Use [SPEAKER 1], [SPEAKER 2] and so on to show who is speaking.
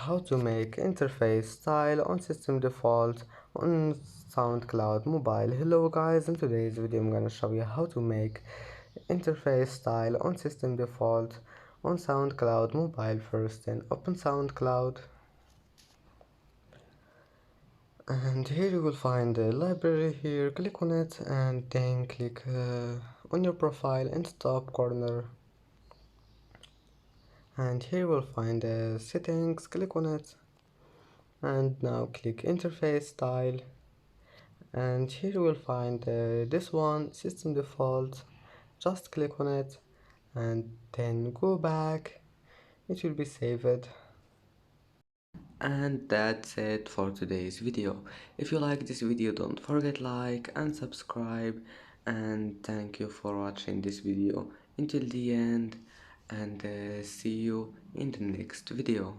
[SPEAKER 1] how to make interface style on system default on SoundCloud mobile. Hello guys, in today's video I'm gonna show you how to make interface style on system default on SoundCloud mobile. First, then open SoundCloud, and here you will find the library. Here click on it and then click on your profile in the top corner, and here you will find the settings. Click on it and now click interface style, and here you will find this one, system default. Just click on it and then go back, it will be saved. And that's it for today's video. If you like this video, don't forget like and subscribe, and thank you for watching this video until the end, and see you in the next video.